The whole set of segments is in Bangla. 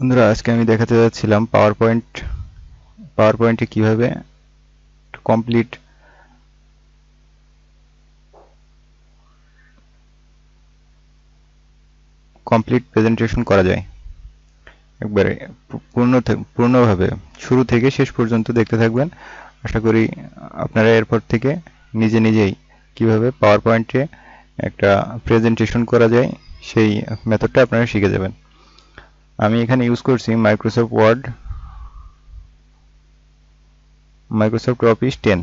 বন্ধুরা, আজকে আমি দেখাতে যাচ্ছিলাম পাওয়ার পয়েন্টে কিভাবে কমপ্লিট কমপ্লিট প্রেজেন্টেশন করা যায়। একবারে পূর্ণভাবে শুরু থেকে শেষ পর্যন্ত দেখতে থাকবেন। আশা করি আপনারা এরপর থেকে নিজেই কিভাবে পাওয়ার পয়েন্টে একটা প্রেজেন্টেশন করা যায় সেই মেথডটা আপনারা শিখে যাবেন। আমি এখানে ইউজ করছি মাইক্রোসফট অফিস 10।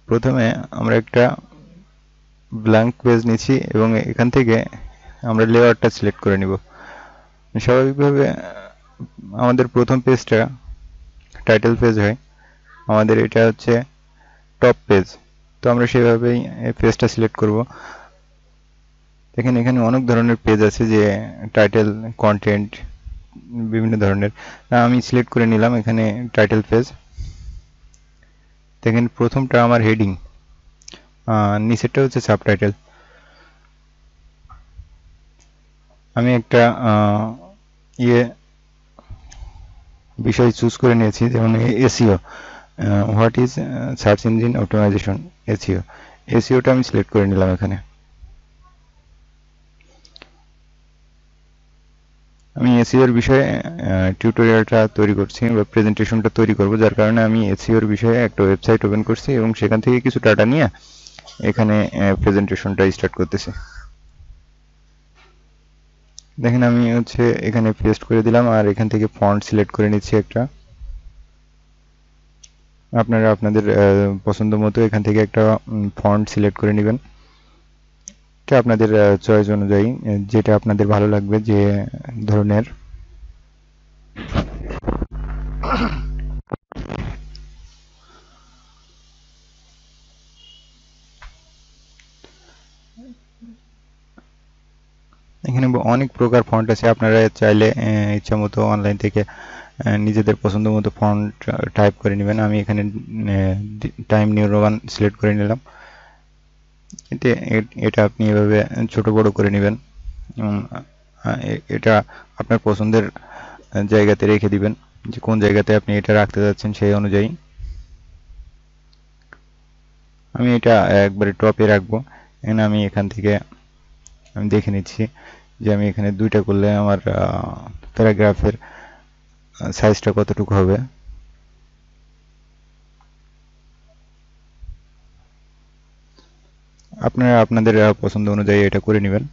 প্রথমে আমরা একটা ব্ল্যাঙ্ক পেজ নিচ্ছি এবং এখান থেকে আমরা লেয়ারটা সিলেক্ট করে নিব। স্বাভাবিকভাবে আমাদের প্রথম পেজটা টাইটেল পেজ হয়, আমাদের এটা হচ্ছে টপ পেজ, তো আমরা সেভাবেই পেজটা সিলেক্ট করব। দেখেন এখানে অনেক ধরনের পেজ আছে, যে টাইটেল, কন্টেন্ট, বিভিন্ন ধরনের। আমি সিলেক্ট করে নিলাম এখানে টাইটেল পেজ। দেখেন প্রথমটা আমার হেডিং, নিচেরটা হচ্ছে সাবটাইটেল। আমি একটা ইয়ে বিষয় চুজ করে নিয়েছি, যেমন SEO, what is search engine optimisation, SEO. এসইওটা আমি সিলেক্ট করে নিলাম এখানে। আমি এসইওর বিষয়ে টিউটোরিয়ালটা তৈরি করছি বা প্রেজেন্টেশনটা তৈরি করব, যার কারণে আমি এসইওর বিষয়ে একটা ওয়েবসাইট ওপেন করছি এবং সেখান থেকে কিছু ডাটা নিয়ে এখানে প্রেজেন্টেশনটা স্টার্ট করতেছি। দেখেন আমি হচ্ছে এখানে পেস্ট করে দিলাম, আর এখান থেকে ফন্ট সিলেক্ট করে নিচ্ছি একটা। আপনারা আপনাদের পছন্দ মতো এখান থেকে একটা ফন্ট সিলেক্ট করে নেবেন, এটা আপনাদের চয়েস অনুযায়ী, যেটা আপনাদের ভালো লাগবে যে ধরনের। এখানে অনেক প্রকার ফন্ট আছে, আপনারা চাইলে ইচ্ছা মতো অনলাইন থেকে নিজেদের পছন্দ মতো ফন্ট টাইপ করে নেবেন। আমি এখানে টাইম নিউ রোমান সিলেক্ট করে নিলাম। এটা আপনি এভাবে ছোট বড় করে নেবেন। এটা আপনার পছন্দের জায়গাতে রেখে দিবেন, যে কোন জায়গাতে আপনি এটা রাখতে যাচ্ছেন সেই অনুযায়ী। আমি এটা একবারে টপে রাখবো। এখানে আমি এখান থেকে আমি দেখে নিচ্ছি যে আমি এখানে দুইটা করলে আমার প্যারাগ্রাফের সাইজটা কতটুকু হবে। আপনারা আপনাদের পছন্দ অনুযায়ী এটা করে নেবেন।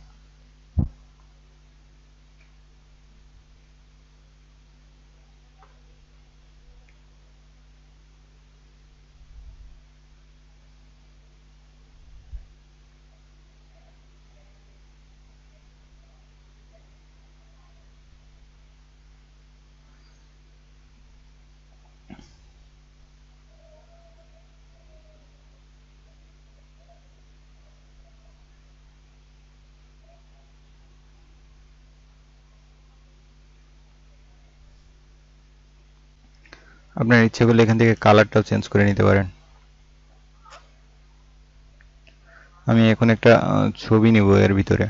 আপনার ইচ্ছে করলে এখান থেকে কালারটাও চেঞ্জ করে নিতে পারেন। আমি এখন একটা ছবি নিব এর ভিতরে,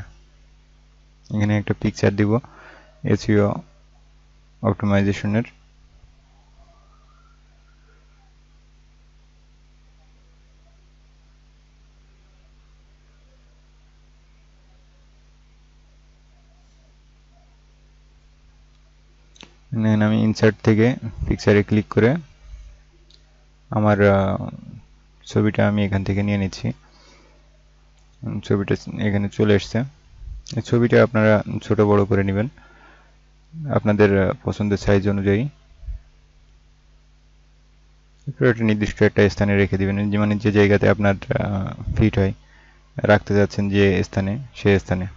এখানে একটা পিকচার দিব এসইও অপটিমাইজেশনের। আমি ইনসার্ট থেকে পিকচারে ক্লিক করে আমার ছবিটা আমি এখান থেকে নিয়ে নিচ্ছি। ছবিটা এখানে চলে এসছে। এই ছবিটা আপনারা ছোট বড় করে নেবেন আপনাদের পছন্দের সাইজ অনুযায়ী। একটা নির্দিষ্ট একটা স্থানে রেখে দিবেন, মানে যে জায়গাতে আপনার ফিট হয়, রাখতে যাচ্ছেন যে স্থানে, সেই স্থানে।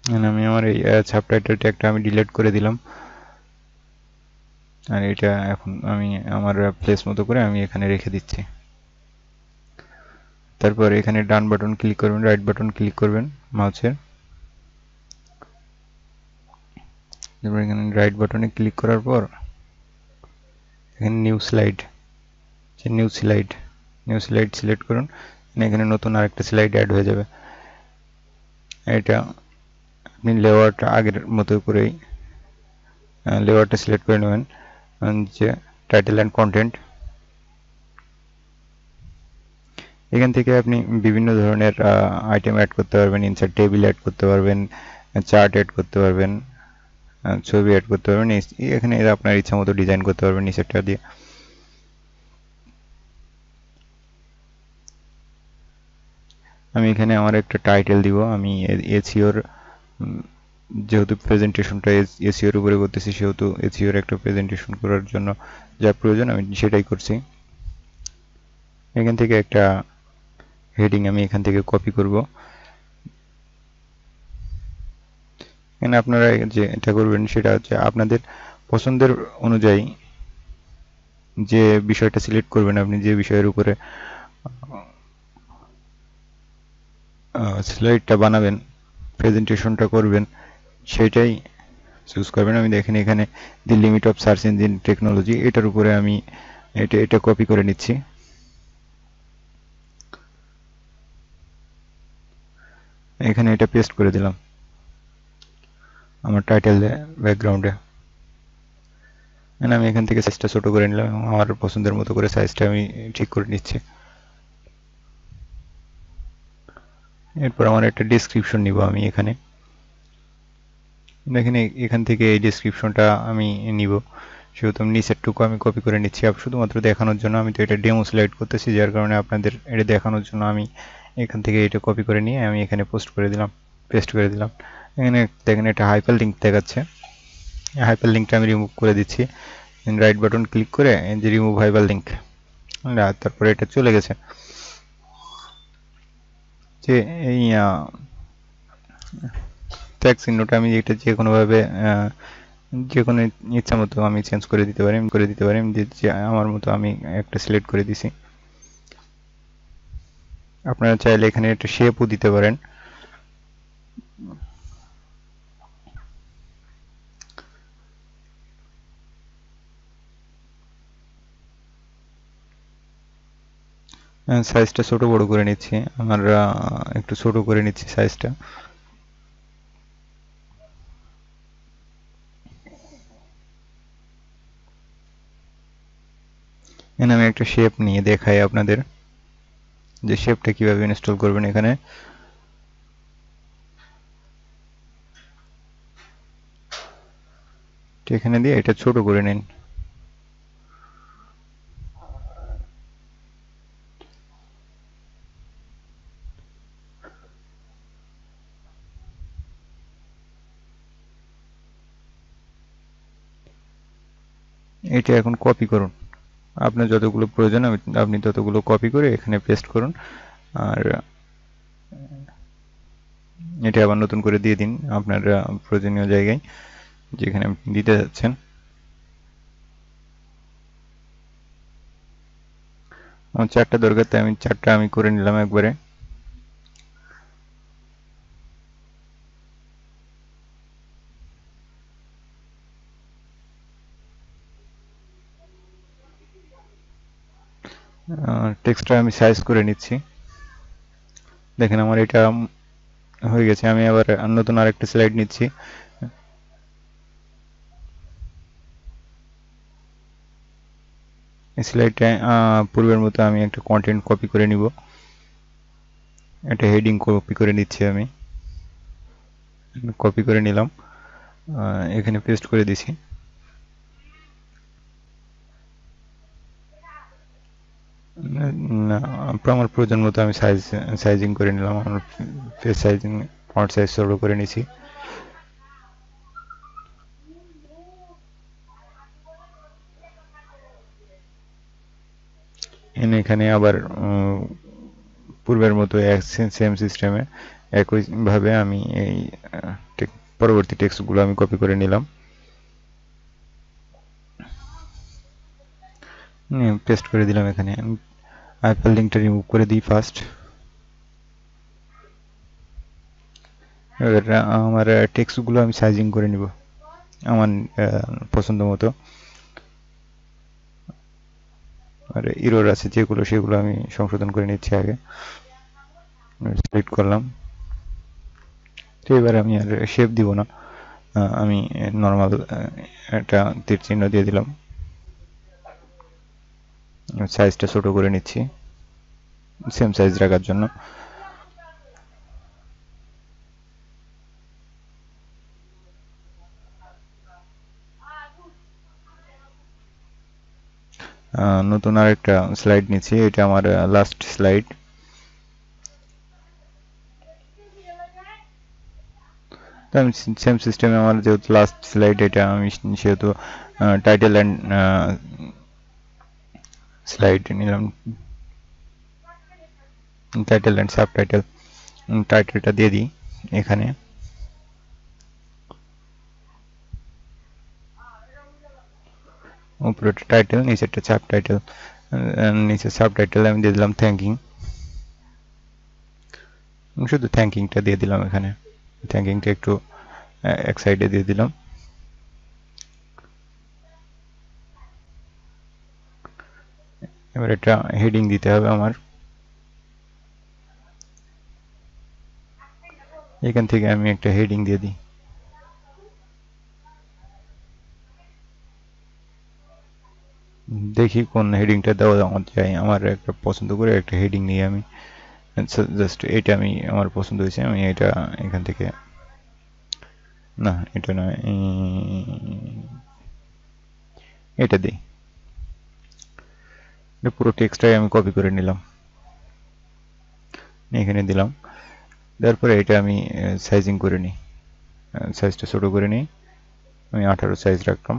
আমি আমার এই সাবটাইটেল ট্যাগটা আমি ডিলিট করে দিলাম, আর এটা এখন আমি আমার প্লেস মতো করে আমি এখানে রেখে দিচ্ছি। তারপর এখানে ডান বাটন ক্লিক করবেন, রাইট বাটন ক্লিক করবেন মাউসের, তারপর এখানে রাইট বাটনে ক্লিক করার পর এখানে নিউ স্লাইড সিলেক্ট করুন। এখানে নতুন আরেকটা স্লাইড অ্যাড হয়ে যাবে। এটা আপনি লেআউটটা আগের মতো করেই লেআউটটা সিলেক্ট করে নেবেন, যে টাইটেল অ্যান্ড কন্টেন্ট। এখান থেকে আপনি বিভিন্ন ধরনের আইটেম অ্যাড করতে পারবেন, ইনসার্ট টেবিল অ্যাড করতে পারবেন, চার্ট অ্যাড করতে পারবেন, ছবি অ্যাড করতে পারবেন। এখানে আপনার ইচ্ছা মতো ডিজাইন করতে পারবেন নিচেরটা দিয়ে। আমি এখানে আমার একটা টাইটেল দিব। আমি এসইওর যেহেতু প্রেজেন্টেশনটা এসইওর উপরে করতেছি, সেহেতু এসইওর একটা প্রেজেন্টেশন করার জন্য যা প্রয়োজন আমি সেটাই করছি। এখান থেকে একটা হেডিং আমি এখান থেকে কপি করব। এখানে আপনারা যে এটা করবেন সেটা হচ্ছে আপনাদের পছন্দের অনুযায়ী যে বিষয়টা সিলেক্ট করবেন, আপনি যে বিষয়ের উপরে স্লাইডটা বানাবেন, প্রেজেন্টেশনটা করবেন, সেটাই চুজ করবেন। আমি দেখেন এখানে the limit of search engine technology, এটার উপরে আমি এটা কপি করে নিচ্ছি। এখানে এটা পেস্ট করে দিলাম আমার টাইটেল ব্যাকগ্রাউন্ডে। আমি এখান থেকে সাইজটা ছোট করে নিলাম, আমার পছন্দের মতো করে সাইজটা আমি ঠিক করে নিচ্ছি। এরপর আমার একটা ডেসক্রিপশন নিব আমি এখানে। দেখেন এখান থেকে এই ডেসক্রিপশনটা আমি নিব, সেহেতু নিচেরটুকু আমি কপি করে নিচ্ছি শুধুমাত্র দেখানোর জন্য। আমি তো এটা ডেমো স্লাইড করতেছি, যার কারণে আপনাদের এটা দেখানোর জন্য আমি এখান থেকে এটা কপি করে নিয়ে আমি এখানে পেস্ট করে দিলাম। এখানে দেখেন একটা হাইপার লিঙ্ক দেখাচ্ছে, হাইপার লিঙ্কটা আমি রিমুভ করে দিচ্ছি। রাইট বাটন ক্লিক করে যে রিমুভ হাইপার লিঙ্ক, তারপরে এটা চলে গেছে। যে এই ট্যাগ চিহ্নটা আমি এটা যে কোনোভাবে যে কোনো ইচ্ছা মতো আমি চেঞ্জ করে দিতে পারি, যে আমার মতো আমি একটা সিলেক্ট করে দিছি। আপনারা চাইলে এখানে একটা শেপও দিতে পারেন। সাইজটা ছোট বড় করে নিচ্ছি, আমার একটু ছোট করে নিচ্ছি সাইজটা। এখানে আমি একটা শেপ নিয়ে দেখাই আপনাদের যে শেপটা কিভাবে ইনস্টল করবেন। এখানে এখানে দিয়ে এটা ছোট করে নিন। এটা এখন কপি করুন, আপনার যতগুলো প্রয়োজন আপনি ততগুলো কপি করে এখানে পেস্ট করুন, আর এটা আবার নতুন করে দিয়ে দিন আপনার প্রয়োজনীয় জায়গায় যেখানে আপনি দিতে যাচ্ছেন। আমার 4টা দরকার, তাই আমি 4টা আমি করে নিলাম একবারে। টেক্সটটা আমি সাইজ করে নিচ্ছি। দেখেন আমার এটা হয়ে গেছে। আমি আবার নতুন আরেকটা স্লাইড নিচ্ছি। এই স্লাইডটা পূর্বের মতো আমি একটা কন্টেন্ট কপি করে নিব, একটা হেডিং কপি করে নিচ্ছি। আমি কপি করে নিলাম, এখানে পেস্ট করে দিছি। আমার প্রয়োজন মতো আমি সাইজিং করে নিলাম, আমার পেজ সাইজিং ফন্ট সাইজ ছোট করে নিছি। এখানে আবার পূর্বের মতো সেম সিস্টেমে একইভাবে আমি এই পরবর্তী টেক্সটগুলো আমি কপি করে নিলাম, পেস্ট করে দিলাম এখানে। হাইপারলিংকটা রিমুভ করে দিই ফার্স্ট। এবার আমার টেক্সটগুলো আমি সাইজিং করে নিব আমার পছন্দ মতো। আর এরর আছে যেগুলো সেগুলো আমি সংশোধন করে নিচ্ছি আগে। সিলেক্ট করলাম। তো এবার আমি আর শেপ দিব না, আমি নর্মাল একটা তীর চিহ্ন দিয়ে দিলাম। সাইজটা ছোট করে নিচ্ছি সেম সাইজ রাখার জন্য। নতুন আরেকটা স্লাইড নিচ্ছি, এটা আমার লাস্ট স্লাইড। তো আমি সেম সিস্টেমে আমার যেহেতু লাস্ট স্লাইড এটা, আমি সেহেতু টাইটেল অ্যান্ড স্লাইড নিলাম, টাইটেল অ্যান্ড সাবটাইটেল। টাইটেলটা দিয়ে দিই এখানে। উপরে টাইটেল, নিচে একটা সাবটাইটেল, নিচে সাবটাইটেল আমি দিয়ে দিলাম থ্যাঙ্কিং। শুধু থ্যাঙ্কিংটা দিয়ে দিলাম এখানে, থ্যাঙ্কিংটা একটু এক সাইডে দিয়ে দিলাম। এবার এটা হেডিং দিতে হবে আমার। এখান থেকে আমি একটা হেডিং দিয়ে দিই। দেখি কোন হেডিংটা দেওয়া যায়। আমার একটা পছন্দ করে একটা হেডিং নিয়ে আমি জাস্ট এটা আমি আমার পছন্দ হয়েছে, আমি এটা এখান থেকে, না এটা না, এটা দিই। পুরো টেক্সটটাই আমি কপি করে নিলাম, এখানে দিলাম। তারপরে এটা আমি সাইজিং করে নিই, সাইজটা ছোট করে নিই। আমি 18 সাইজ রাখলাম।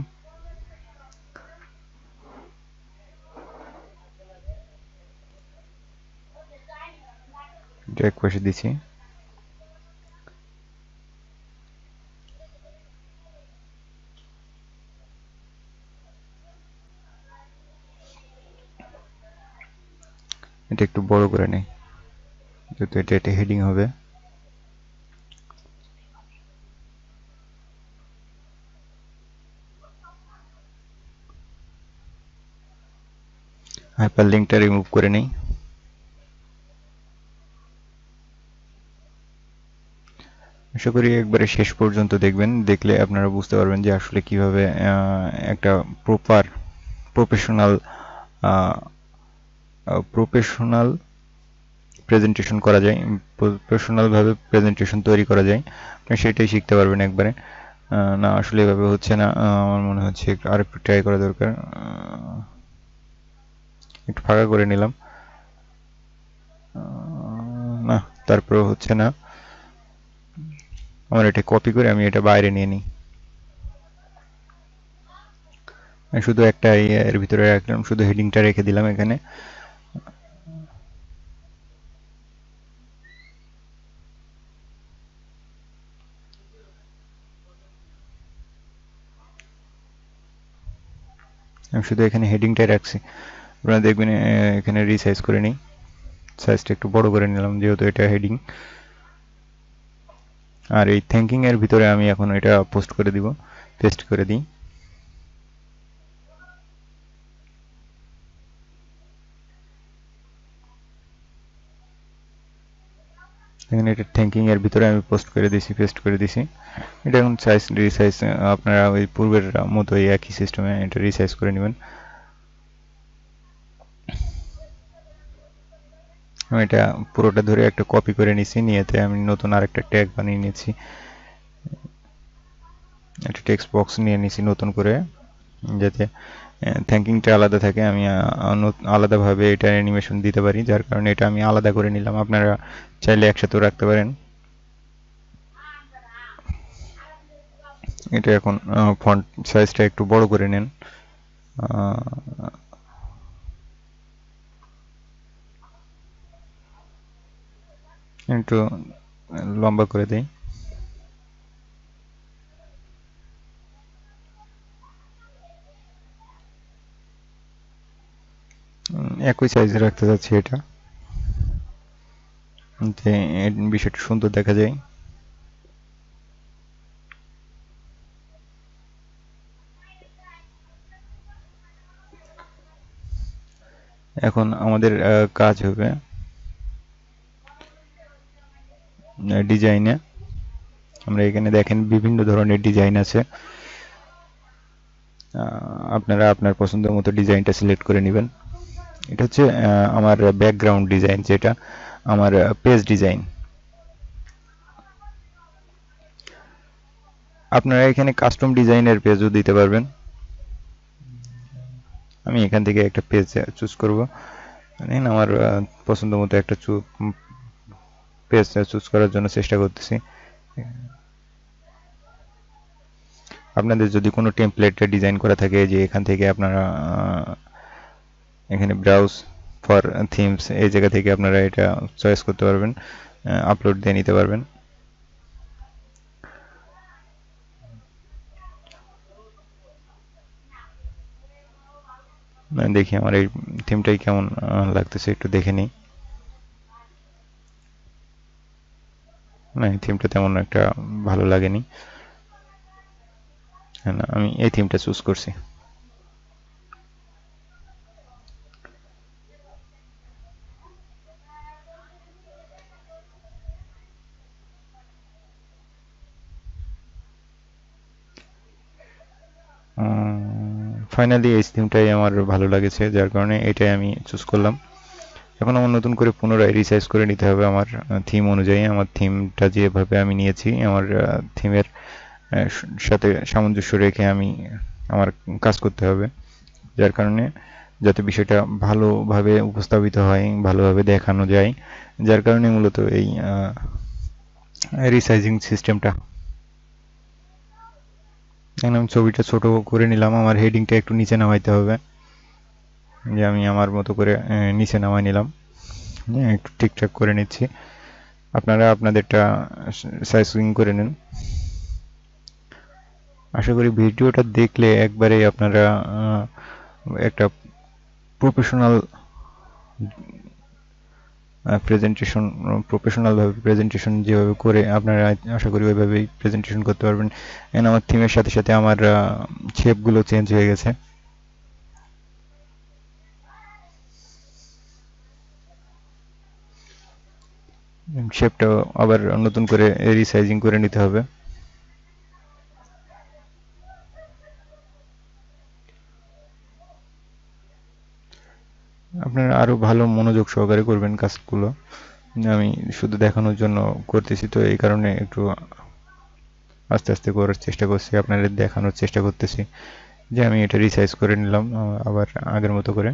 এটা এক পাশে দিছি। এটা একটু বড় করে নিই, যেহেতু এটা একটা হেডিং হবে। হাইপারলিংকটা রিমুভ করে নিই। আশা করি একবারে শেষ পর্যন্ত দেখবেন, দেখলে আপনারা বুঝতে পারবেন যে আসলে কিভাবে একটা প্রপার প্রফেশনাল প্রফেশনাল প্রেজেন্টেশন করা যায়, প্রফেশনাল ভাবে প্রেজেন্টেশন তৈরি করা যায়। আপনি সেটাই শিখতে পারবেন একবারে। না আসলে এভাবে হচ্ছে না, আমার মনে হচ্ছে আর একটু ট্রাই করা দরকার। একটু ফাঁকা করে নিলাম, না তারপরেও হচ্ছে না। আমার এটা কপি করে আমি এটা বাইরে নিয়ে নিই। শুধু একটা এর ভিতরে রাখলাম, শুধু হেডিংটা রেখে দিলাম এখানে। আমি শুধু এখানে হেডিংটাই রাখছি। আপনারা দেখবেন এখানে রিসাইজ করে নিই, সাইজটা একটু বড় করে নিলাম যেহেতু এটা হেডিং। আর এই থ্যাঙ্কিং এর ভিতরে আমি এখন এটা পোস্ট করে দিব, পেস্ট করে দিই। এখানে এটা থ্যাঙ্কিং এর ভিতরে আমি পোস্ট করে দিছি, পেস্ট করে দিছি। এটা এখন সাইজ রিসাইজ আপনারা ওই পূর্বের মতোই একই সিস্টেমে এটা রিসাইজ করে নেবেন। আমি এটা পুরোটা ধরে একটা কপি করে নিছি, নিয়েতে আমি নতুন আরেকটা ট্যাগ বানিয়ে নিয়েছি। একটা টেক্সট বক্স নিয়ে নিছি নতুন করে, যাতে থ্যাঙ্কিংটা আলাদা থাকে। আমি আলাদাভাবে এটা অ্যানিমেশন দিতে পারি, যার কারণে এটা আমি আলাদা করে নিলাম। আপনারা চাইলে একসাথেও রাখতে পারেন। এটা এখন ফন্ট সাইজটা একটু বড় করে নেন। একটু লম্বা করে দেই। একই সাইজে রাখতে চাচ্ছি এটা, যে বিষয়টা সুন্দর দেখা যায়। এখন আমাদের কাজ হবে ডিজাইনে। আমরা এখানে দেখেন বিভিন্ন ধরনের ডিজাইন আছে। আপনারা আপনার পছন্দ মতো ডিজাইনটা সিলেক্ট করে নেবেন। এটা হচ্ছে আমার ব্যাকগ্রাউন্ড ডিজাইন, যেটা আমার পেজ ডিজাইন। আপনারা এখানে কাস্টম ডিজাইনের পেজও দিতে পারবেন। আমি এখান থেকে একটা পেজ চুজ করব। আমার পছন্দ মতো একটা পেজ চুজ করার জন্য চেষ্টা করতেছি। আপনাদের যদি কোনো টেমপ্লেট ডিজাইন করা থাকে, যে এখান থেকে আপনারা এখানে ব্রাউজ ফর থিমস এই জায়গা থেকে আপনারা এটা চয়েস করতে পারবেন, আপলোড দিয়ে নিতে পারবেন। দেখি আমার এই থিমটাই কেমন লাগতেছে, একটু দেখে নিই। না, এই থিমটা তেমন একটা ভালো লাগেনি। না, আমি এই থিমটা চুজ করছি। ফাইনালি এই থিমটাই আমার ভালো লাগেছে, যার কারণে এটাই আমি চুজ করলাম। এখন আমার নতুন করে পুনরায় রিসাইজ করে নিতে হবে আমার থিম অনুযায়ী। আমার থিমটা যেভাবে আমি নিয়েছি, আমার থিমের সাথে সামঞ্জস্য রেখে আমি আমার কাজ করতে হবে, যার কারণে যাতে বিষয়টা ভালোভাবে উপস্থাপিত হয়, ভালোভাবে দেখানো যায়, যার কারণে মূলত এই রিসাইজিং সিস্টেমটা। এখন আমি ছবিটা ছোট করে নিলাম, আমার হেডিংটা একটু নিচে নামাইতে হবে, যে আমি আমার মতো করে নিচে নামাই নিলাম। একটু ঠিকঠাক করে নিচ্ছি, আপনারা আপনাদেরটা সাইজিং করে নেন। আশা করি ভিডিওটা দেখলে একবারে আপনারা একটা প্রফেশনাল প্রফেশনালভাবে প্রেজেন্টেশন যেভাবে করে আপনারা, আশা করি ওইভাবেই প্রেজেন্টেশন করতে পারবেন। এন্ড আমার থিমের সাথে সাথে আমার শেপগুলো চেঞ্জ হয়ে গেছে। শেপটা আবার নতুন করে রিসাইজিং করে নিতে হবে। আপনারা আরো ভালো মনোযোগ সহকারে করবেন কাজগুলো। আমি শুধু দেখানোর জন্য করতেছি, তো এই কারণে একটু আস্তে আস্তে করার চেষ্টা করছি, আপনাদের দেখানোর চেষ্টা করতেছি যে আমি এটা রিসাইজ করে নিলাম আবার আগের মতো করে।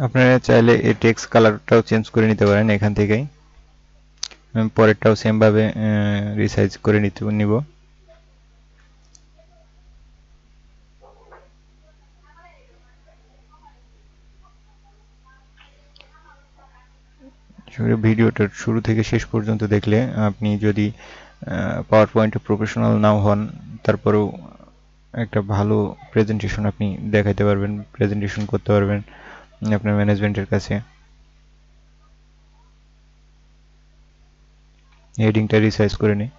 আপনারা চাইলে এই টেক্সট কালারটাও চেঞ্জ করে নিতে পারেন এখান থেকেই। আমি পরেরটাও সেম ভাবে রিসাইজ করে নিব। ভিডিওটা শুরু থেকে শেষ পর্যন্ত দেখলে, আপনি যদি পাওয়ার পয়েন্টে প্রফেশনাল নাও হন, তারপরেও একটা ভালো প্রেজেন্টেশন আপনি দেখাইতে পারবেন, প্রেজেন্টেশন করতে পারবেন আপনার ম্যানেজমেন্টের কাছে। হেডিংটা রিসাইজ করে নিই।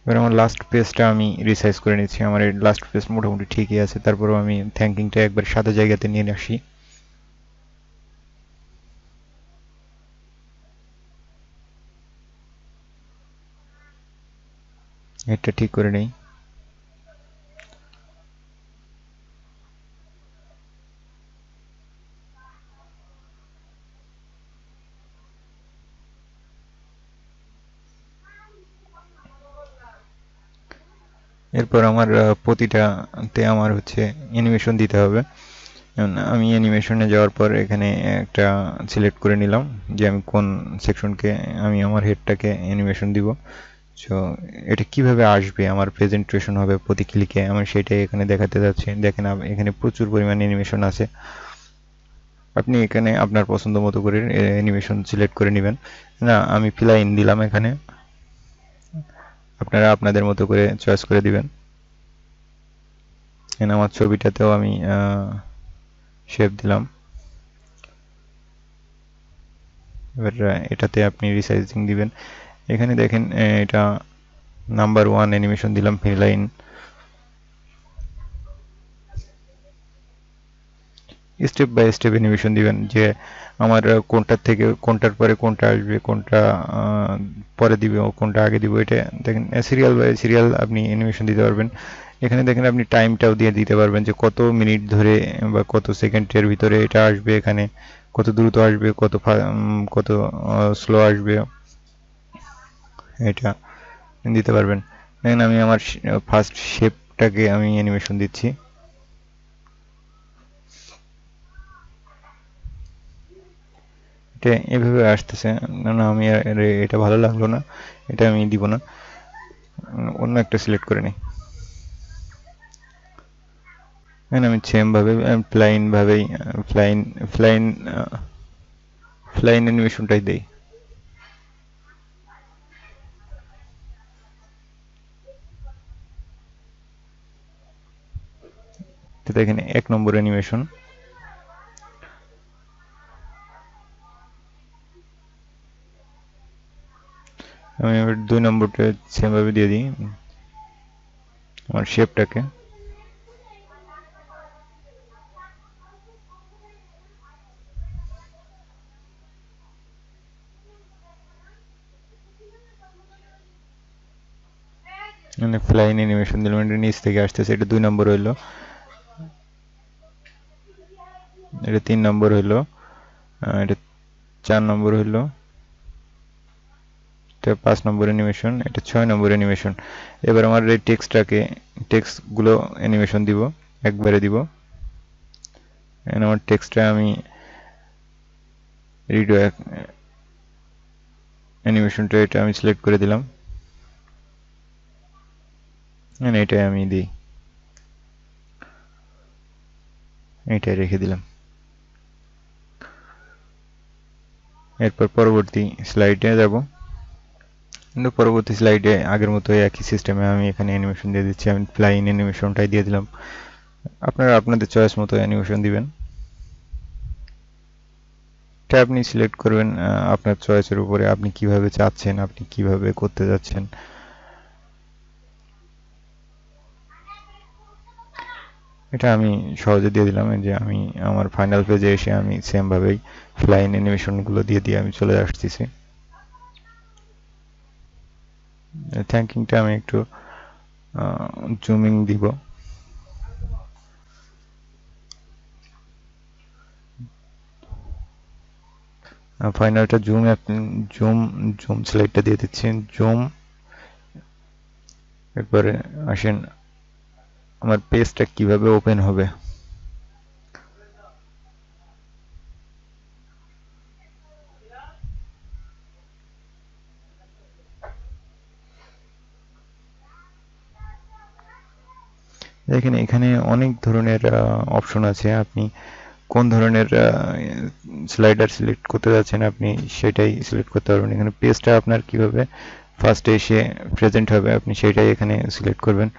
এবার আমার লাস্ট পেজটা আমি রিসাইজ করে নিচ্ছি। আমার এই লাস্ট পেজ মোটামুটি ঠিকই আছে, তারপরেও আমি থ্যাঙ্কিংটা একবার সাদা জায়গাতে নিয়ে আসি। এটা ঠিক করে নেই। এরপর আমার প্রতিটাতে আমার হচ্ছে অ্যানিমেশন দিতে হবে। আমি অ্যানিমেশনে যাওয়ার পর এখানে একটা সিলেক্ট করে নিলাম যে আমি কোন সেকশনকে আমি আমার হেডটাকে অ্যানিমেশন দিব। সো এটা কিভাবে আসবে, আমার প্রেজেন্টেশন হবে প্রতি ক্লিকে, আমি সেটাই এখানে দেখাতে যাচ্ছি। দেখেন এখানে প্রচুর পরিমাণে অ্যানিমেশন আছে। আপনি এখানে আপনার পছন্দ মতো করে অ্যানিমেশন সিলেক্ট করে নেবেন। না, আমি প্লাইন দিলাম এখানে, আপনারা আপনাদের মতো করে চয়েস করে দিবেন। এখানে আমার ছবিটাতেও আমি শেপ দিলাম। এবার এটাতে আপনি রিসাইজিং দিবেন। এখানে দেখেন এটা নাম্বার 1 অ্যানিমেশন দিলাম ফিলাইন। স্টেপ বাই স্টেপ অ্যানিমেশন দিবেন যে আমার কোনটার থেকে কোনটার পরে কোনটা আসবে, কোনটা পরে দিবে ও কোনটা আগে দিব। এটা দেখেন সিরিয়াল বাই সিরিয়াল আপনি অ্যানিমেশন দিতে পারবেন। এখানে দেখেন আপনি টাইমটাও দিয়ে দিতে পারবেন যে কত মিনিট ধরে বা কত সেকেন্ডের ভিতরে এটা আসবে, এখানে কত দ্রুত আসবে, কত স্লো আসবে, এটা দিতে পারবেন। দেখেন আমি আমার ফার্স্ট শেপটাকে আমি অ্যানিমেশন দিচ্ছি। এটা এভাবে আসতেছে। না না, আমি এটা ভালো লাগলো না, এটা আমি দিব না, অন্য একটা সিলেক্ট করে নিই। আমি সেম ভাবে প্লাইন ভাবেই ফ্লাইন ফ্লাইন ফ্লাইন অ্যানিমেশনটাই দেই। তো দেখেন 1 নম্বর অ্যানিমেশন। আমি এবার 2 নম্বরটা সেম ভাবে দিয়ে দিই আমার শেপটাকে। মানে ফ্লাইন অ্যানিমেশন দিলাম, এটা নিচ থেকে আসতেছে, এটা 2 নম্বর হইলো, এটা 3 নম্বর হইলো, এটা 4 নম্বর হইলো, এটা 5 নম্বর অ্যানিমেশন, এটা 6 নম্বর অ্যানিমেশন। এবার আমার এই টেক্সটগুলো অ্যানিমেশন দিব, একবারে দিব। আমার টেক্সটটা আমি রিডো অ্যানিমেশনটা এটা আমি সিলেক্ট করে দিলাম, এটাই আমি দিই, এটাই রেখে দিলাম। এরপর পরবর্তী স্লাইডে যাব, কিন্তু পরবর্তী স্লাইডে আগের মতো একই সিস্টেমে আমি এখানে অ্যানিমেশন দিয়ে দিচ্ছি। আমি ফ্লাইং অ্যানিমেশনটাই দিয়ে দিলাম। আপনারা আপনাদের চয়েস মতো অ্যানিমেশন দিবেন, এটা আপনি সিলেক্ট করবেন আপনার চয়েসের উপরে, আপনি কিভাবে চাচ্ছেন, আপনি কিভাবে করতে যাচ্ছেন। এটা আমি সহজে দিয়ে দিলাম, যে আমি আমার ফাইনাল পেজে এসে আমি সেম ভাবেই ফ্লাইং অ্যানিমেশনগুলো দিয়ে আমি চলে আসতেছি। থ্যাঙ্কিংটা আমি একটু জুমিং দিব। ফাইনালটা জুম জুম সিলেক্টটা দিয়ে দিচ্ছি, জুম। এরপরে আসেন আমার পেজটা কিভাবে ওপেন হবে। দেখেন এখানে অনেক ধরনের অপশন আছে, আপনি কোন ধরনের স্লাইডার সিলেক্ট করতে যাচ্ছেন আপনি সেটাই সিলেক্ট করতে পারবেন। এখানে পেজটা আপনার কিভাবে ফার্স্টে এসে প্রেজেন্ট হবে আপনি সেটাই এখানে সিলেক্ট করবেন।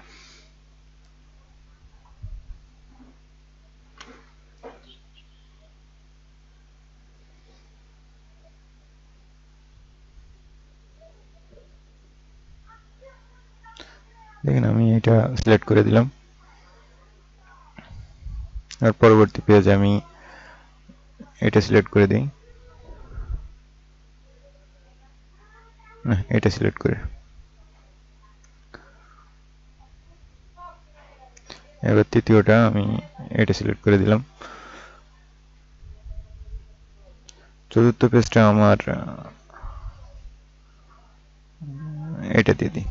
দেখেন আমি এটা সিলেক্ট করে দিলাম। আর পরবর্তী পেজ আমি এটা সিলেক্ট করে দিই, এটা সিলেক্ট করে, এবার তৃতীয়টা আমি এটা সিলেক্ট করে দিলাম। চতুর্থ পেজটা আমার এটা দিয়ে দিই।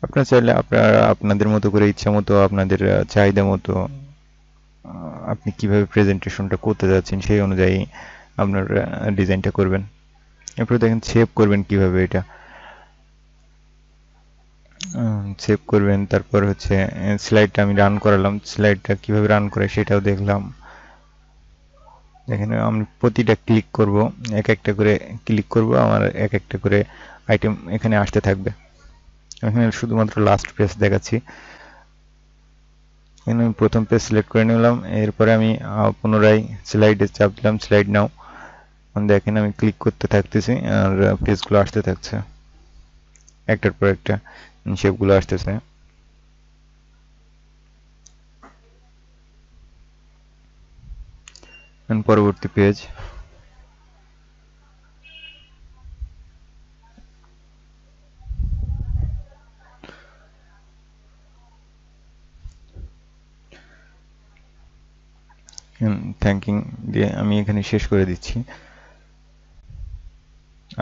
আপনারা চাইলে আপনারা আপনাদের মতো করে ইচ্ছা মতো আপনাদের চাহিদা মতো আপনি কিভাবে প্রেজেন্টেশনটা করতে যাচ্ছেন সেই অনুযায়ী আপনার ডিজাইনটা করবেন। এরপরে দেখেন সেভ করবেন কিভাবে এটা সেভ করবেন। তারপর হচ্ছে স্লাইডটা আমি রান করালাম, স্লাইডটা কিভাবে রান করে সেটাও দেখলাম। এখানে আমি প্রতিটা ক্লিক করব, এক একটা করে ক্লিক করব, আমার এক একটা করে আইটেম এখানে আসতে থাকবে। এখানে শুধুমাত্র লাস্ট পেজ দেখাচ্ছি। এখানে আমি প্রথম পেজ সিলেক্ট করে নিলাম, এরপরে আমি পুনরায় স্লাইডে চাপ দিলাম, স্লাইড নাও। দেখেন আমি ক্লিক করতে থাকতেছি আর পেজগুলো আসতে থাকছে, একটার পর একটা শেপগুলো আসতেছে। পরবর্তী পেজ, থ্যাঙ্কিং দিয়ে আমি এখানে শেষ করে দিচ্ছি।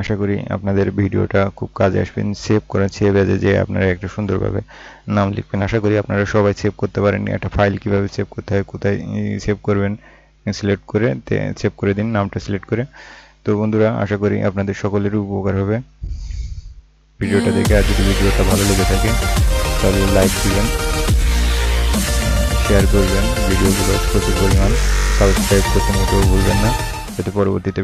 আশা করি আপনাদের ভিডিওটা খুব কাজে আসবেন। সেভ করেন, সেভ এজে যে আপনারা একটা সুন্দরভাবে নাম লিখবেন। আশা করি আপনারা সবাই সেভ করতে পারেন। একটা ফাইল কিভাবে সেভ করতে হয়, কোথায় সেভ করবেন সিলেক্ট করে সেভ করে দিন নামটা সিলেক্ট করে। তো বন্ধুরা, আশা করি আপনাদের সকলেরই উপকার হবে ভিডিওটা দেখে। আর যদি ভিডিওটা ভালো লেগে থাকে তাহলে লাইক দিবেন, শেয়ার করবেন ভিডিওগুলো প্রচুর পরিমাণ, সাবস্ক্রাইব করতে মোটেও ভুলবেন না, যাতে পরবর্তীতে